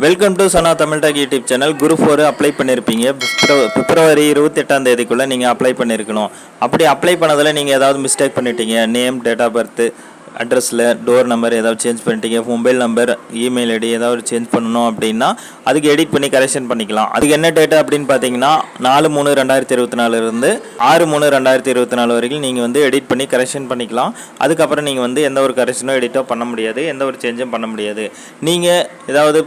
Welcome to Sana Tamil talk YouTube channel. Group 4 apply பண்ணியிருப்பீங்க. பிப்ரவரி 28ஆம் தேதிக்குள்ளே நீங்கள் அப்ளை பண்ணியிருக்கணும். அப்படி அப்ளை பண்ணதில் நீங்கள் ஏதாவது மிஸ்டேக் பண்ணிட்டீங்க, நேம், டேட் ஆஃப் பர்த், அட்ரஸில் டோர் நம்பர் ஏதாவது சேஞ்ச் பண்ணிட்டீங்க, மொபைல் நம்பர், இமெயில் ஐடி ஏதாவது சேஞ்ச் பண்ணணும் அப்படின்னா அதுக்கு எடிட் பண்ணி கரெக்ஷன் பண்ணிக்கலாம். அதுக்கு என்ன டேட்டு அப்படின்னு பார்த்தீங்கன்னா 4/3/2024 இருந்து 6/3/2024 வரைக்கும் நீங்கள் வந்து எடிட் பண்ணி கரெக்ஷன் பண்ணிக்கலாம். அதுக்கப்புறம் நீங்கள் வந்து எந்த ஒரு கரெக்ஷனோ எடிட்டோ பண்ண முடியாது, எந்த ஒரு சேஞ்சும் பண்ண முடியாது. நீங்கள் ஏதாவது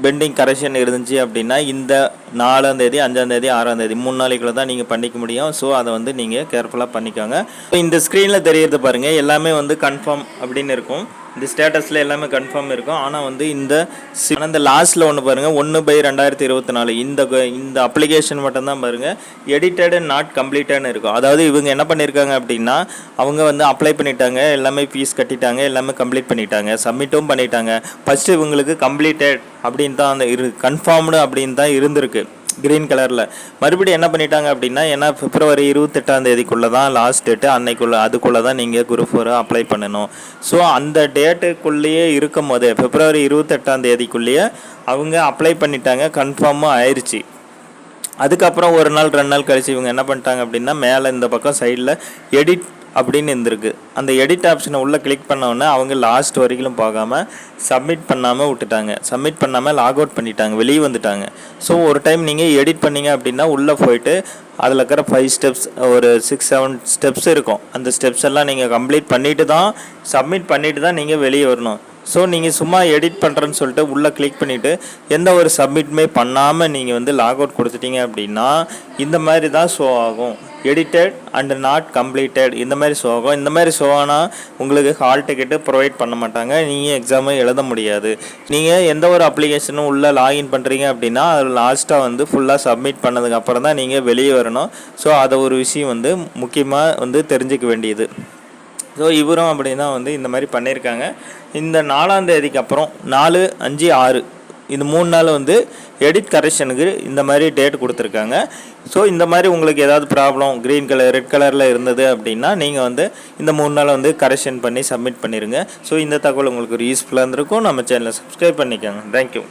பெண்டிங் கரெக்ஷன் இருந்துச்சு அப்படின்னா இந்த 4ஆம் தேதி, 5ஆம் தேதி, 6ஆம் தேதி 3 நாளைக்குள்ள தான் நீங்கள் பண்ணிக்க முடியும். ஸோ அதை வந்து நீங்கள் கேர்ஃபுல்லாக பண்ணிக்கோங்க. இந்த ஸ்க்ரீனில் தெரியறது பாருங்கள், எல்லாமே வந்து கன்ஃபார்ம் அப்படின்னு இருக்கும். இந்த ஸ்டேட்டஸில் எல்லாமே கன்ஃபார்ம் இருக்கும். ஆனால் வந்து இந்த லாஸ்ட்டில் ஒன்று பாருங்கள், 1/2024 இந்த அப்ளிகேஷன் மட்டும்தான் பாருங்கள் எடிட்டட் அண்ட் நாட் கம்ப்ளீட்டட்னு இருக்கும். அதாவது இவங்க என்ன பண்ணியிருக்காங்க அப்படின்னா அவங்க வந்து அப்ளை பண்ணிட்டாங்க, எல்லாமே ஃபீஸ் கட்டிட்டாங்க, எல்லாமே கம்ப்ளீட் பண்ணிட்டாங்க, சப்மிட்டும் பண்ணிட்டாங்க. ஃபஸ்ட்டு இவங்களுக்கு கம்ப்ளீட்டட் அப்படின்னு தான் அந்த கன்ஃபார்ம்டு அப்படின்னு தான் இருந்திருக்கு க்ரீன் கலரில். மறுபடியும் என்ன பண்ணிட்டாங்க அப்படின்னா, ஏன்னா பிப்ரவரி 28ஆம் தேதிக்குள்ளே தான் லாஸ்ட் டேட்டு, அதுக்குள்ளே தான் நீங்கள் குரூப் 4 அப்ளை பண்ணணும். ஸோ அந்த டேட்டுக்குள்ளேயே இருக்கும் போதே பிப்ரவரி 28ஆம் தேதிக்குள்ளேயே அவங்க அப்ளை பண்ணிட்டாங்க, கன்ஃபார்மாக ஆயிடுச்சு. அதுக்கப்புறம் ஒரு நாள் 2 நாள் கழிச்சு இவங்க என்ன பண்ணிட்டாங்க அப்படின்னா மேலே இந்த பக்கம் சைடில் எடிட் அப்படின்னு இருந்திருக்கு. அந்த எடிட் ஆப்ஷனை உள்ளே கிளிக் பண்ணோன்னே அவங்க லாஸ்ட் வரைக்கும் போகாமல் சப்மிட் பண்ணாமல் விட்டுட்டாங்க. சப்மிட் பண்ணாமல் லாக் அவுட் பண்ணிட்டாங்க, வெளியே வந்துட்டாங்க. ஸோ ஒரு டைம் நீங்கள் எடிட் பண்ணிங்க அப்படின்னா உள்ளே போயிட்டு அதில் இருக்கிற 5 ஸ்டெப்ஸ், ஒரு 6-7 ஸ்டெப்ஸ் இருக்கும். அந்த ஸ்டெப்ஸ் எல்லாம் நீங்கள் கம்ப்ளீட் பண்ணிவிட்டு தான், சப்மிட் பண்ணிவிட்டு தான் நீங்கள் வெளியே வரணும். ஸோ நீங்கள் சும்மா எடிட் பண்ணுறேன்னு சொல்லிட்டு உள்ளே கிளிக் பண்ணிவிட்டு எந்த ஒரு சப்மிட்டுமே பண்ணாமல் நீங்கள் வந்து லாக் அவுட் கொடுத்துட்டீங்க அப்படின்னா இந்த மாதிரி தான் ஷோ ஆகும். எடிட்டட் அண்ட் நாட் கம்ப்ளீட்டட் இந்த மாதிரி ஷோ ஆகும். இந்த மாதிரி ஷோ ஆனால் உங்களுக்கு ஹால் டிக்கெட்டு ப்ரொவைட் பண்ண மாட்டாங்க, நீங்கள் எக்ஸாமை எழுத முடியாது. நீங்கள் எந்த ஒரு அப்ளிகேஷனும் உள்ளே லாகின் பண்ணுறீங்க அப்படின்னா அது லாஸ்ட்டாக வந்து ஃபுல்லாக சப்மிட் பண்ணதுக்கப்புறம் தான் நீங்கள் வெளியே வரணும். ஸோ அதை ஒரு விஷயம் வந்து முக்கியமாக வந்து தெரிஞ்சிக்க வேண்டியது. ஸோ இவரும் அப்படி தான் வந்து இந்த மாதிரி பண்ணியிருக்காங்க. இந்த 4ஆம் தேதிக்கு அப்புறம் 4, 5, 6 இந்த 3 நாள் வந்து எடிட் கரெக்ஷனுக்கு இந்த மாதிரி டேட் கொடுத்துருக்காங்க. ஸோ இந்த மாதிரி உங்களுக்கு ஏதாவது ப்ராப்ளம் க்ரீன் கலர், ரெட் கலரில் இருந்தது அப்படின்னா நீங்கள் வந்து இந்த 3 நாள் வந்து கரெக்ஷன் பண்ணி சப்மிட் பண்ணிடுங்க. ஸோ இந்த தகவல் உங்களுக்கு ஒரு யூஸ்ஃபுல்லாக இருந்திருக்கும். நம்ம சேனலை சப்ஸ்கிரைப் பண்ணிக்கோங்க. தேங்க்யூ.